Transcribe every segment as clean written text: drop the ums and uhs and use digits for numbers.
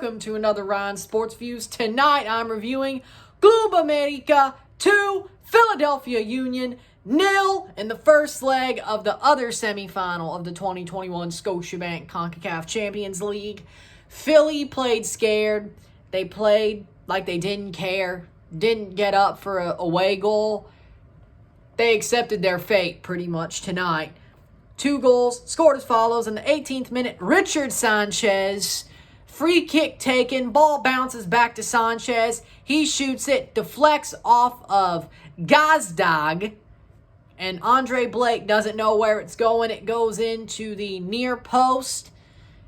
welcome to another Ryan Sports Views. Tonight I'm reviewing Club América 2, Philadelphia Union 0 in the first leg of the other semifinal of the 2021 Scotiabank Concacaf Champions League. Philly played scared. They played like they didn't care, didn't get up for an away goal. They accepted their fate pretty much tonight. 2 goals, scored as follows. In the 18th minute, Richard Sanchez, free kick taken, ball bounces back to Sanchez. He shoots it, deflects off of Gazdag, and Andre Blake doesn't know where it's going. It goes into the near post,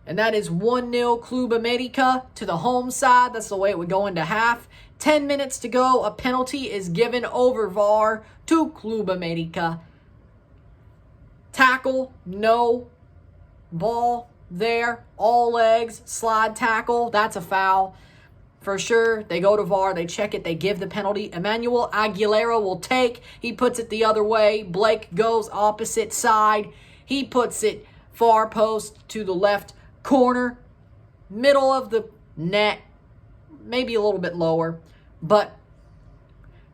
and that is 1-0 Club América to the home side. That's the way it would go into half. 10 minutes to go, a penalty is given over VAR to Club América. Tackle, no. Ball there, all legs, slide tackle, that's a foul. For sure, they go to VAR, they check it, they give the penalty. Emmanuel Aguilera will take, he puts it the other way. Blake goes opposite side. He puts it far post to the left corner, middle of the net, maybe a little bit lower, but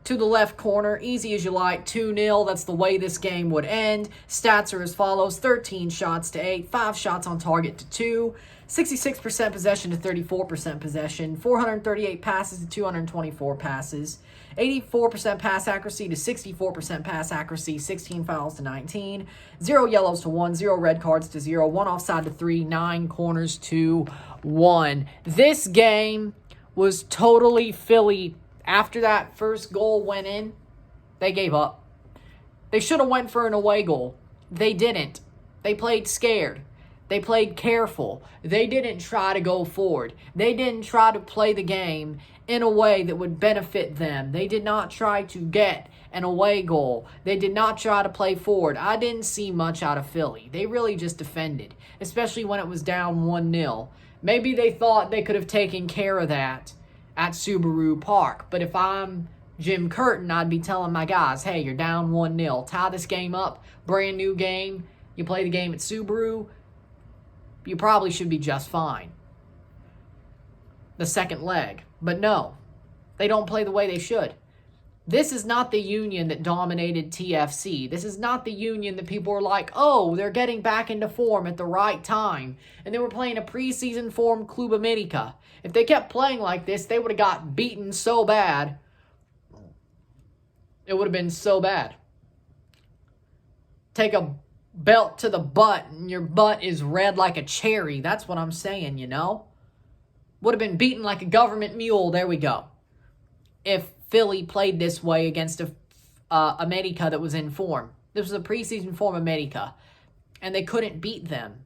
to the left corner, easy as you like, 2-0. That's the way this game would end. Stats are as follows: 13 shots to 8, 5 shots on target to 2, 66% possession to 34% possession, 438 passes to 224 passes, 84% pass accuracy to 64% pass accuracy, 16 fouls to 19, 0 yellows to 1, 0 red cards to 0, 1 offside to 3, 9 corners to 1. This game was totally Philly. After that first goal went in, they gave up. They should have went for an away goal. They didn't. They played scared. They played careful. They didn't try to go forward. They didn't try to play the game in a way that would benefit them. They did not try to get an away goal. They did not try to play forward. I didn't see much out of Philly. They really just defended, especially when it was down 1-0. Maybe they thought they could have taken care of that at Subaru Park. But if I'm Jim Curtin, I'd be telling my guys, hey, you're down 1-0. Tie this game up. Brand new game. You play the game at Subaru, you probably should be just fine. The second leg. But no, they don't play the way they should. This is not the Union that dominated TFC. This is not the Union that people were like, oh, they're getting back into form at the right time. And they were playing a preseason form Club América. If they kept playing like this, they would have got beaten so bad. It would have been so bad. Take a belt to the butt and your butt is red like a cherry. That's what I'm saying, you know? Would have been beaten like a government mule. There we go. If Philly played this way against a América that was in form. This was a preseason form América, and they couldn't beat them.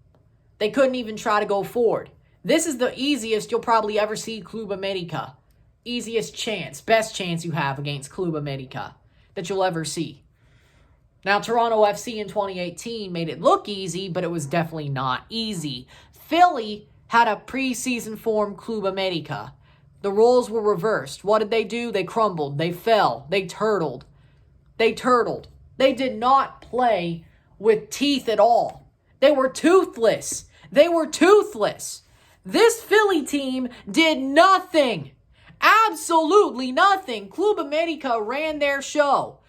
They couldn't even try to go forward. This is the easiest you'll probably ever see Club América. Easiest chance, best chance you have against Club América that you'll ever see. Now, Toronto FC in 2018 made it look easy, but it was definitely not easy. Philly had a preseason form Club América. The roles were reversed. What did they do? They crumbled. They fell. They turtled. They turtled. They did not play with teeth at all. They were toothless. They were toothless. This Philly team did nothing. Absolutely nothing. Club América ran their show.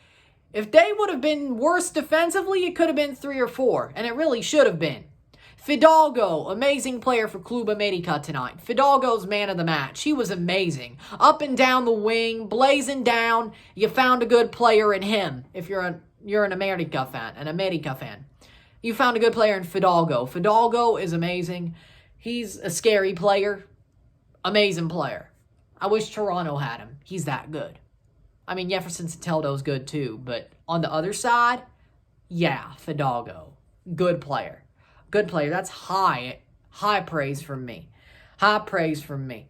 If they would have been worse defensively, it could have been 3 or 4, and it really should have been. Fidalgo, amazing player for Club América tonight. Fidalgo's man of the match. He was amazing. Up and down the wing, blazing down. You found a good player in him. If you're an América fan, You found a good player in Fidalgo. Fidalgo is amazing. He's a scary player. Amazing player. I wish Toronto had him. He's that good. I mean, Jefferson Soteldo's good too, but on the other side, yeah, Fidalgo. Good player. Good player. That's high praise from me. High praise from me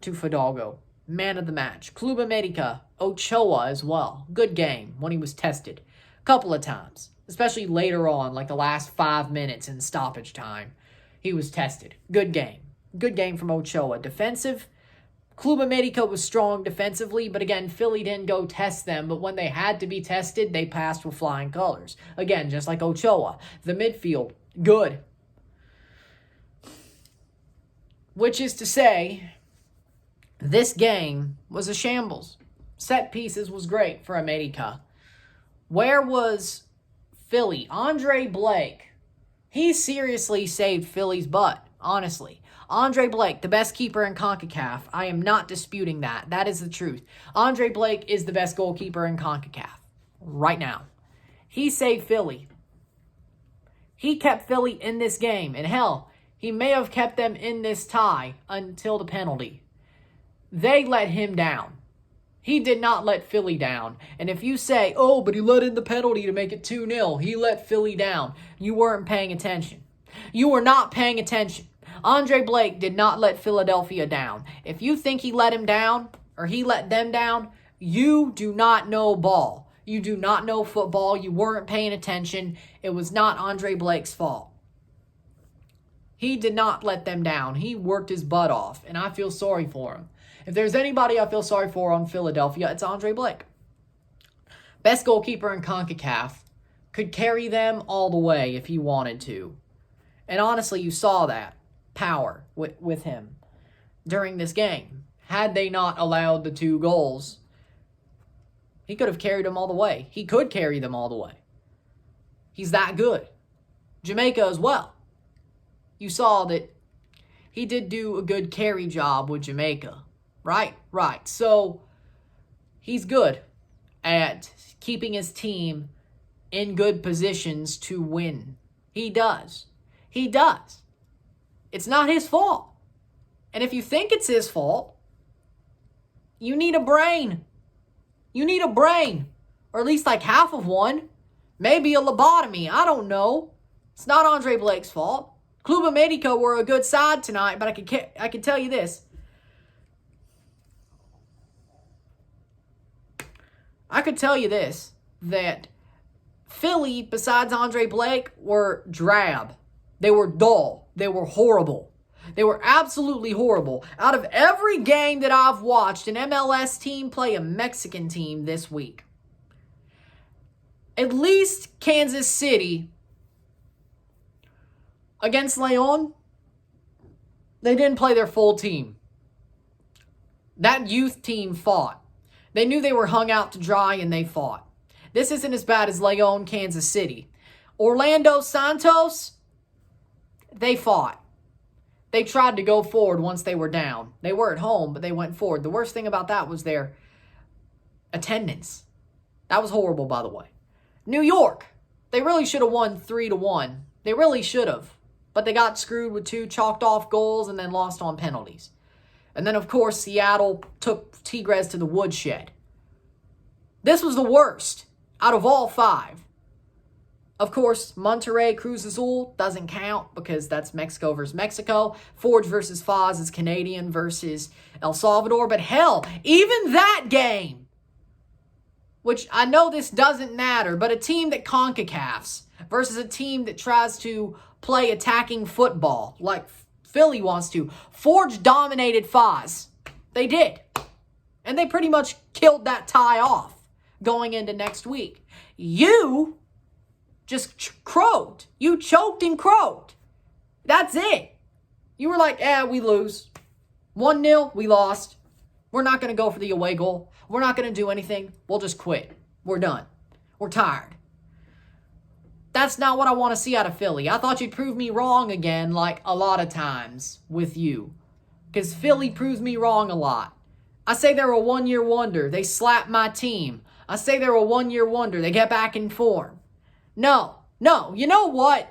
to Fidalgo. Man of the match. Club América, Ochoa as well. Good game when he was tested. A couple of times. Especially later on, like the last 5 minutes in stoppage time. He was tested. Good game. Good game from Ochoa. Defensive. Club América was strong defensively, but again, Philly didn't go test them, but when they had to be tested, they passed with flying colors. Again, just like Ochoa. The midfield, good. Which is to say, this game was a shambles. Set pieces was great for América. Where was Philly? Andre Blake. He seriously saved Philly's butt, honestly. Andre Blake, the best keeper in Concacaf. I am not disputing that. That is the truth. Andre Blake is the best goalkeeper in Concacaf right now. He saved Philly. He kept Philly in this game. And hell, he may have kept them in this tie until the penalty. They let him down. He did not let Philly down. And if you say, oh, but he let in the penalty to make it 2-0. He let Philly down. You weren't paying attention. You were not paying attention. Andre Blake did not let Philadelphia down. If you think he let him down, or he let them down, you do not know ball. You do not know football. You weren't paying attention. It was not Andre Blake's fault. He did not let them down. He worked his butt off, and I feel sorry for him. If there's anybody I feel sorry for on Philadelphia, it's Andre Blake. Best goalkeeper in CONCACAF. Could carry them all the way if he wanted to. And honestly, you saw that power with him during this game. Had they not allowed the 2 goals, he could have carried them all the way. He could carry them all the way. He's that good. Jamaica as well. You saw that he did do a good carry job with Jamaica. Right. So, he's good at keeping his team in good positions to win. He does. It's not his fault. And if you think it's his fault, you need a brain. Or at least like half of one. Maybe a lobotomy. I don't know. It's not Andre Blake's fault. Club América were a good side tonight, but I can tell you this. That Philly, besides Andre Blake, were drab. They were dull. They were horrible. They were absolutely horrible. Out of every game that I've watched an MLS team play a Mexican team this week, at least Kansas City against Lewellen, they didn't play their full team. That youth team fought. They knew they were hung out to dry, and they fought. This isn't as bad as Lewellen, Kansas City. Orlando Santos, they fought. They tried to go forward once they were down. They were at home, but they went forward. The worst thing about that was their attendance. That was horrible, by the way. New York, they really should have won 3-1. They really should have. But they got screwed with 2 chalked off goals and then lost on penalties. And then, of course, Seattle took Tigres to the woodshed. This was the worst out of all 5. Of course, Monterrey Cruz Azul doesn't count because that's Mexico versus Mexico. Forge versus Foz is Canadian versus El Salvador. But hell, even that game, which I know this doesn't matter, but a team that CONCACAFs versus a team that tries to play attacking football like Philly wants to. Forge dominated Foz. They did. And they pretty much killed that tie off going into next week. You just croaked. You choked and croaked. That's it. You were like, we lose. 1-0, we lost. We're not going to go for the away goal. We're not going to do anything. We'll just quit. We're done. We're tired. That's not what I want to see out of Philly. I thought you'd prove me wrong again, like a lot of times with you. Because Philly proves me wrong a lot. I say they're a 1-year wonder. They slapped my team. I say they're a 1-year wonder. They get back in form. No. You know what?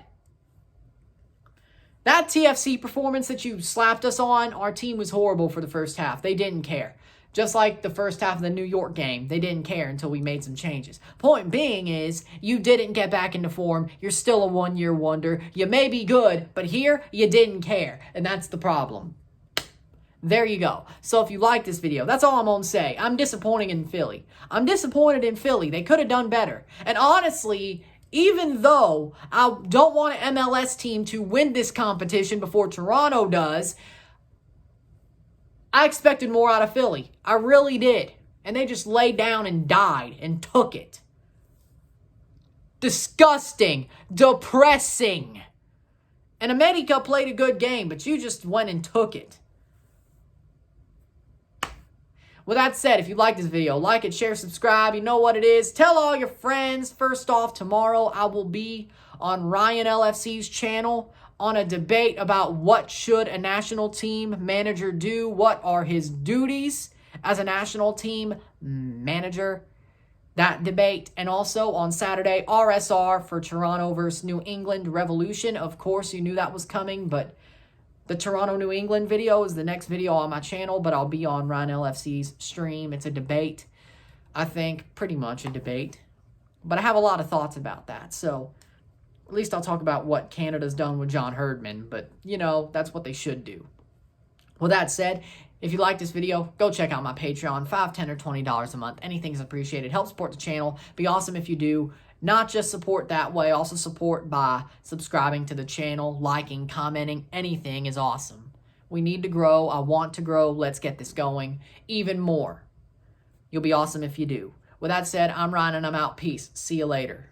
That TFC performance that you slapped us on, our team was horrible for the first half. They didn't care. Just like the first half of the New York game, they didn't care until we made some changes. Point being is, you didn't get back into form. You're still a 1-year wonder. You may be good, but here, you didn't care. And that's the problem. There you go. So if you like this video, that's all I'm going to say. I'm disappointed in Philly. They could have done better. And honestly, even though I don't want an MLS team to win this competition before Toronto does, I expected more out of Philly. I really did. And they just laid down and died and took it. Disgusting. Depressing. And América played a good game, but you just went and took it. With that said, if you like this video, like it, share, subscribe. You know what it is. Tell all your friends. First off, tomorrow I will be on Ryan LFC's channel on a debate about what should a national team manager do. What are his duties as a national team manager? That debate. And also on Saturday, RSR for Toronto versus New England Revolution. Of course, you knew that was coming, but the Toronto-New England video is the next video on my channel, but I'll be on Ryan LFC's stream. It's a debate. I think pretty much a debate. But I have a lot of thoughts about that. So at least I'll talk about what Canada's done with John Herdman. But, you know, that's what they should do. With that said, if you like this video, go check out my Patreon. $5, $10, or $20 a month. Anything's appreciated. Help support the channel. Be awesome if you do. Not just support that way, also support by subscribing to the channel, liking, commenting. Anything is awesome. We need to grow. I want to grow. Let's get this going even more. You'll be awesome if you do. With that said, I'm Ryan and I'm out. Peace. See you later.